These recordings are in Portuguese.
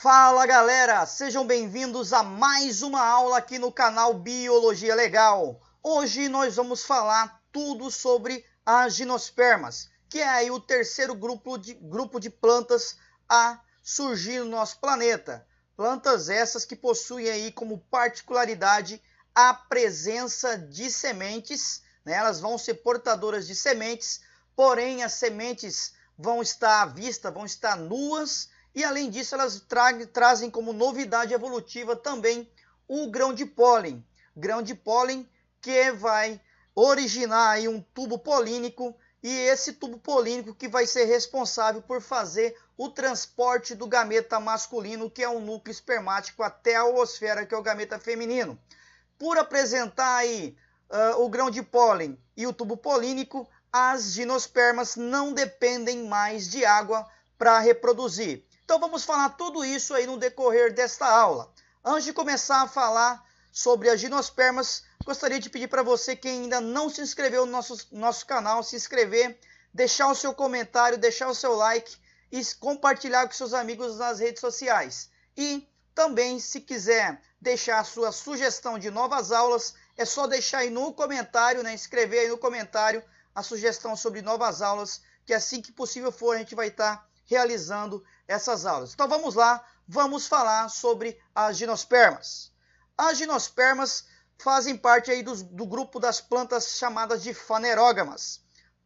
Fala galera, sejam bem-vindos a mais uma aula aqui no canal Biologia Legal. Hoje nós vamos falar tudo sobre as gimnospermas, que é aí o terceiro grupo de plantas a surgir no nosso planeta. Plantas essas que possuem aí como particularidade a presença de sementes, né? Elas vão ser portadoras de sementes, porém as sementes vão estar à vista, vão estar nuas. E além disso, elas trazem como novidade evolutiva também o grão de pólen. Grão de pólen que vai originar aí um tubo polínico, e esse tubo polínico que vai ser responsável por fazer o transporte do gameta masculino, que é o núcleo espermático, até a oosfera, que é o gameta feminino. Por apresentar aí o grão de pólen e o tubo polínico, as gimnospermas não dependem mais de água para reproduzir. Então vamos falar tudo isso aí no decorrer desta aula. Antes de começar a falar sobre as gimnospermas, gostaria de pedir para você que ainda não se inscreveu no nosso canal, se inscrever, deixar o seu comentário, deixar o seu like e compartilhar com seus amigos nas redes sociais. E também, se quiser deixar a sua sugestão de novas aulas, é só deixar aí no comentário, né? Escrever aí no comentário a sugestão sobre novas aulas, que assim que possível for a gente vai estar realizando essas aulas. Então vamos lá, vamos falar sobre as gimnospermas. As gimnospermas fazem parte aí do grupo das plantas chamadas de fanerógamas.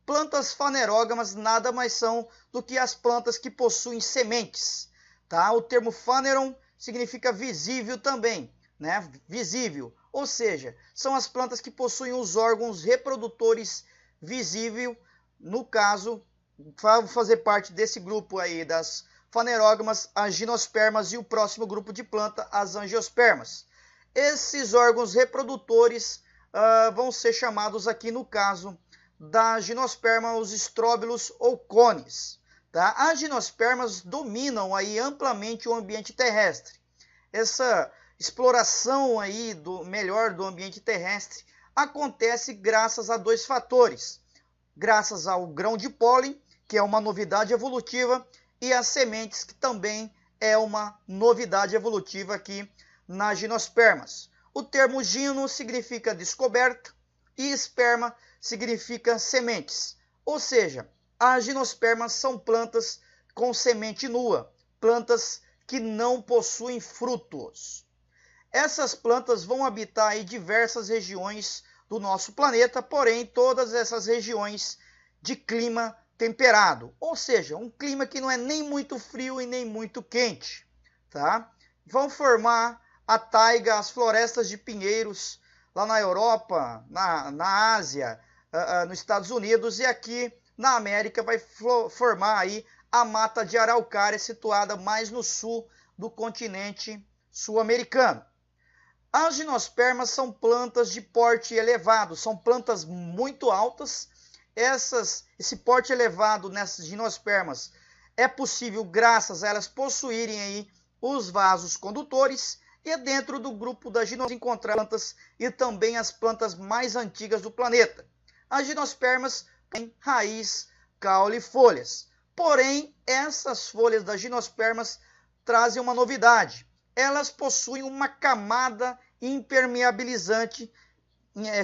Plantas fanerógamas nada mais são do que as plantas que possuem sementes, tá? O termo faneron significa visível também, né? Visível, ou seja, são as plantas que possuem os órgãos reprodutores visíveis. No caso, vai fazer parte desse grupo aí das fanerógamas, as gimnospermas, e o próximo grupo de planta, as angiospermas. Esses órgãos reprodutores vão ser chamados aqui, no caso da gimnosperma, os estróbilos ou cones. Tá? As gimnospermas dominam aí amplamente o ambiente terrestre. Essa exploração aí melhor do ambiente terrestre acontece graças a dois fatores. Graças ao grão de pólen, que é uma novidade evolutiva, e as sementes, que também é uma novidade evolutiva aqui nas gimnospermas. O termo gino significa descoberta e esperma significa sementes. Ou seja, as gimnospermas são plantas com semente nua, plantas que não possuem frutos. Essas plantas vão habitar em diversas regiões do nosso planeta, porém todas essas regiões de clima temperado, ou seja, um clima que não é nem muito frio e nem muito quente, tá? Vão formar a taiga, as florestas de pinheiros lá na Europa, na Ásia, nos Estados Unidos, e aqui na América vai formar aí a mata de araucária, situada mais no sul do continente sul-americano. As gimnospermas são plantas de porte elevado, são plantas muito altas. Esse porte elevado nessas gimnospermas é possível graças a elas possuírem aí os vasos condutores, e dentro do grupo das gimnospermas encontrar plantas e também as plantas mais antigas do planeta. As gimnospermas têm raiz, caule e folhas. Porém, essas folhas das gimnospermas trazem uma novidade. Elas possuem uma camada impermeabilizante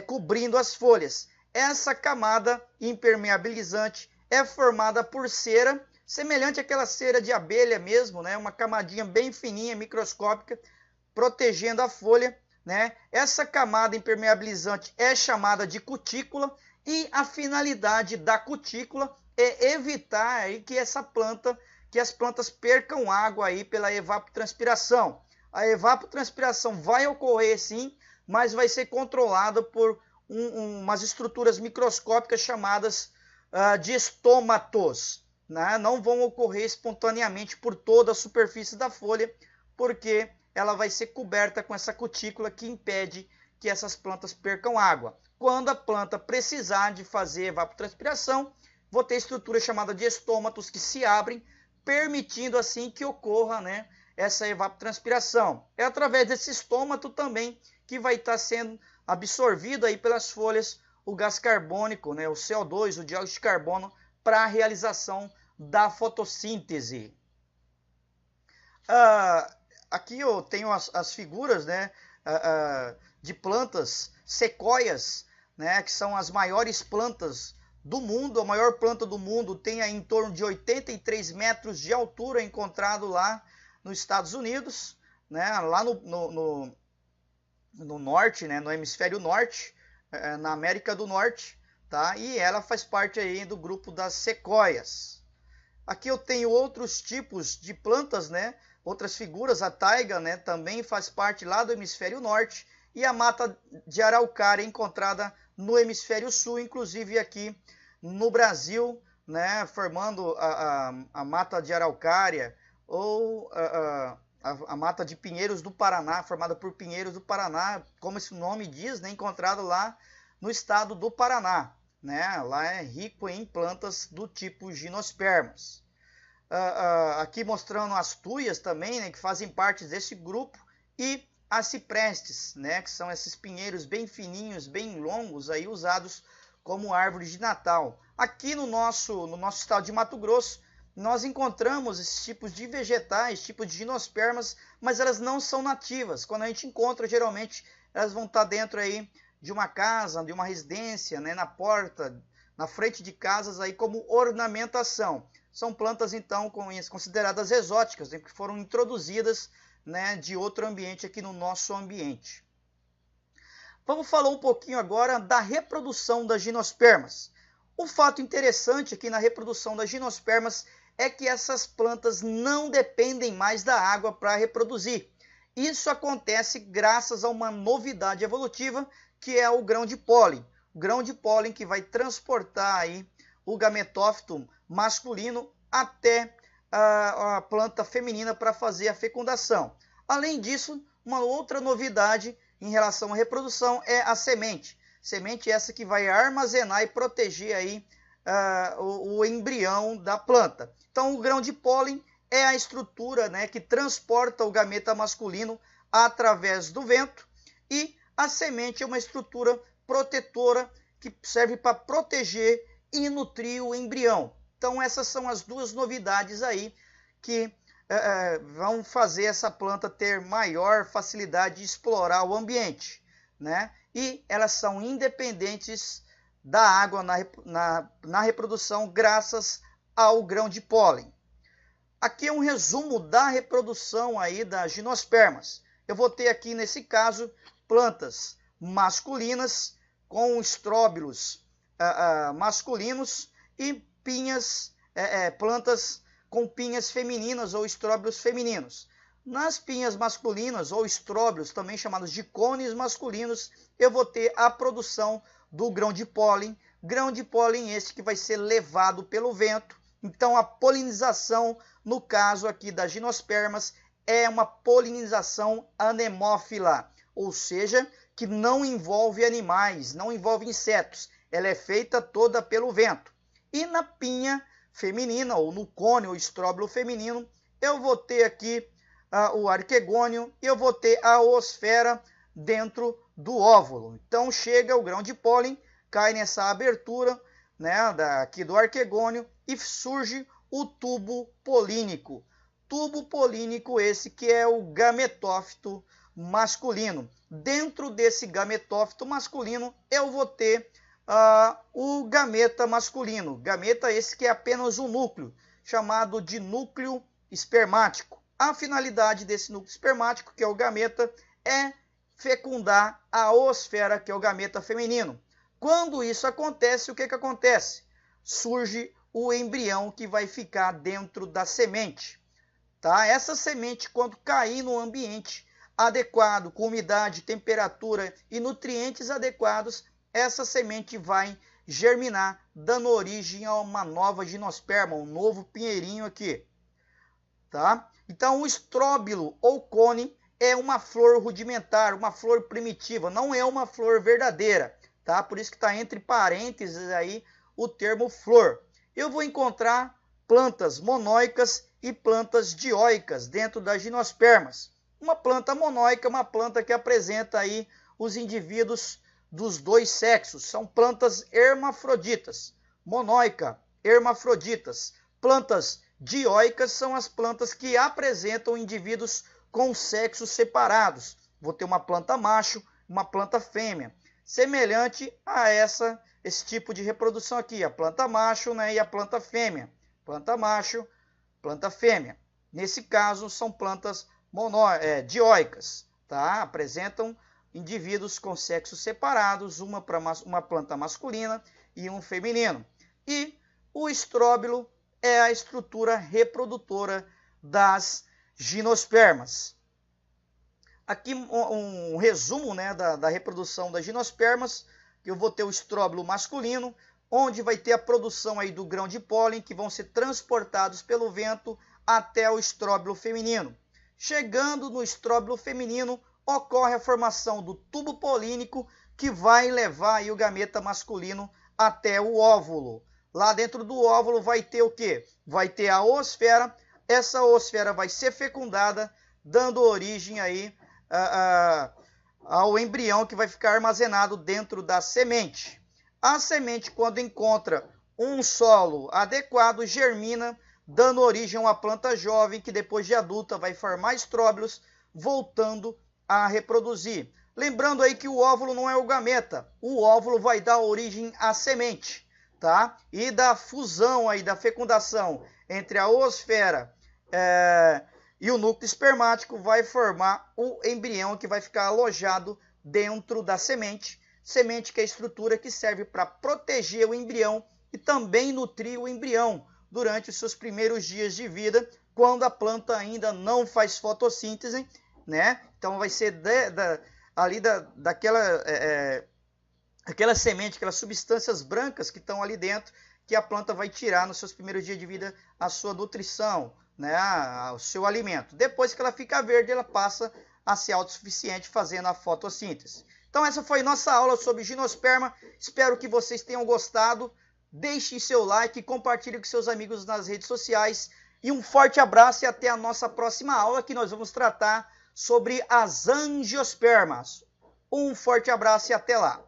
cobrindo as folhas. Essa camada impermeabilizante é formada por cera, semelhante àquela cera de abelha mesmo, né? Uma camadinha bem fininha, microscópica, protegendo a folha, né? Essa camada impermeabilizante é chamada de cutícula, e a finalidade da cutícula é evitar aí que as plantas percam água aí pela evapotranspiração. A evapotranspiração vai ocorrer sim, mas vai ser controlada por umas estruturas microscópicas chamadas de estômatos, né? Não vão ocorrer espontaneamente por toda a superfície da folha, porque ela vai ser coberta com essa cutícula que impede que essas plantas percam água. Quando a planta precisar de fazer evapotranspiração, vou ter estrutura chamada de estômatos que se abrem, permitindo assim que ocorra, né, essa evapotranspiração. É através desse estômato também que vai estar sendo absorvido aí pelas folhas o gás carbônico, né, o CO2, o dióxido de carbono, para a realização da fotossíntese. Aqui eu tenho as figuras, né, de plantas sequoias, né, que são as maiores plantas do mundo. A maior planta do mundo tem aí em torno de 83 metros de altura, encontrado lá nos Estados Unidos, né, lá no norte, né, no hemisfério norte, na América do Norte, tá? E ela faz parte aí do grupo das sequoias. Aqui eu tenho outros tipos de plantas, né? Outras figuras, a taiga, né, também faz parte lá do hemisfério norte, e a mata de araucária encontrada no hemisfério sul, inclusive aqui no Brasil, né, formando a mata de araucária, ou a mata de pinheiros do Paraná, formada por pinheiros do Paraná, como esse nome diz, né, encontrado lá no estado do Paraná, né? Lá é rico em plantas do tipo gimnospermas. Aqui mostrando as tuias também, né, que fazem parte desse grupo, e as ciprestes, né, que são esses pinheiros bem fininhos, bem longos, aí usados como árvores de Natal. Aqui no nosso estado de Mato Grosso, nós encontramos esses tipos de vegetais, tipos de gimnospermas, mas elas não são nativas. Quando a gente encontra, geralmente elas vão estar dentro aí de uma casa, de uma residência, né, na porta, na frente de casas, aí como ornamentação. São plantas, então, consideradas exóticas, né, que foram introduzidas, né, de outro ambiente aqui no nosso ambiente. Vamos falar um pouquinho agora da reprodução das gimnospermas. Um fato interessante aqui na reprodução das gimnospermas é que essas plantas não dependem mais da água para reproduzir. Isso acontece graças a uma novidade evolutiva, que é o grão de pólen. O grão de pólen que vai transportar aí o gametófito masculino até a planta feminina para fazer a fecundação. Além disso, uma outra novidade em relação à reprodução é a semente. Semente essa que vai armazenar e proteger aí o embrião da planta. Então, o grão de pólen é a estrutura, né, que transporta o gameta masculino através do vento, e a semente é uma estrutura protetora que serve para proteger e nutrir o embrião. Então, essas são as duas novidades aí que vão fazer essa planta ter maior facilidade de explorar o ambiente, né? E elas são independentes da água na reprodução, graças ao grão de pólen. Aqui é um resumo da reprodução aí das gimnospermas. Eu vou ter aqui, nesse caso, plantas masculinas com estróbilos masculinos, e plantas com pinhas femininas ou estróbilos femininos. Nas pinhas masculinas ou estróbilos, também chamados de cones masculinos, eu vou ter a produção do grão de pólen esse que vai ser levado pelo vento. Então, a polinização, no caso aqui das gimnospermas, é uma polinização anemófila, ou seja, que não envolve animais, não envolve insetos. Ela é feita toda pelo vento. E na pinha feminina, ou no cone ou estróbilo feminino, eu vou ter aqui o arquegônio, e eu vou ter a oosfera dentro do óvulo. Então chega o grão de pólen, cai nessa abertura, né, aqui do arquegônio, e surge o tubo polínico. Tubo polínico esse que é o gametófito masculino. Dentro desse gametófito masculino eu vou ter o gameta masculino. Gameta esse que é apenas um núcleo, chamado de núcleo espermático. A finalidade desse núcleo espermático, que é o gameta, é fecundar a oosfera, que é o gameta feminino. Quando isso acontece, o que acontece? Surge o embrião que vai ficar dentro da semente. Tá? Essa semente, quando cair no ambiente adequado, com umidade, temperatura e nutrientes adequados, essa semente vai germinar, dando origem a uma nova gimnosperma, um novo pinheirinho aqui. Tá? Então, o estróbilo ou cone é uma flor rudimentar, uma flor primitiva, não é uma flor verdadeira. Tá? Por isso que está entre parênteses aí o termo flor. Eu vou encontrar plantas monóicas e plantas dioicas dentro das gimnospermas. Uma planta monóica é uma planta que apresenta aí os indivíduos dos dois sexos. São plantas hermafroditas. Monóica, hermafroditas. Plantas Dioicas são as plantas que apresentam indivíduos com sexos separados. Vou ter uma planta macho, uma planta fêmea, semelhante a esse tipo de reprodução aqui, a planta macho, né, e a planta fêmea. Planta macho, planta fêmea. Nesse caso, são plantas dioicas, tá? Apresentam indivíduos com sexos separados, uma planta masculina e um feminino. E o estróbilo é a estrutura reprodutora das gimnospermas. Aqui um resumo, né, da reprodução das gimnospermas. Eu vou ter o estróbilo masculino, onde vai ter a produção aí do grão de pólen, que vão ser transportados pelo vento até o estróbilo feminino. Chegando no estróbilo feminino, ocorre a formação do tubo polínico, que vai levar aí o gameta masculino até o óvulo. Lá dentro do óvulo vai ter o quê? Vai ter a oosfera. Essa oosfera vai ser fecundada, dando origem aí ao embrião, que vai ficar armazenado dentro da semente. A semente, quando encontra um solo adequado, germina, dando origem a uma planta jovem, que depois de adulta vai formar estróbilos, voltando a reproduzir. Lembrando aí que o óvulo não é o gameta, o óvulo vai dar origem à semente, tá? E da fusão aí, da fecundação entre a oosfera e o núcleo espermático, vai formar o embrião, que vai ficar alojado dentro da semente. Semente, que é a estrutura que serve para proteger o embrião e também nutrir o embrião durante os seus primeiros dias de vida, quando a planta ainda não faz fotossíntese, né? Então vai ser aquela semente, aquelas substâncias brancas que estão ali dentro, que a planta vai tirar nos seus primeiros dias de vida a sua nutrição, né, o seu alimento. Depois que ela fica verde, ela passa a ser autossuficiente, fazendo a fotossíntese. Então essa foi nossa aula sobre gimnosperma. Espero que vocês tenham gostado. Deixe seu like, compartilhe com seus amigos nas redes sociais. E um forte abraço e até a nossa próxima aula, que nós vamos tratar sobre as angiospermas. Um forte abraço e até lá.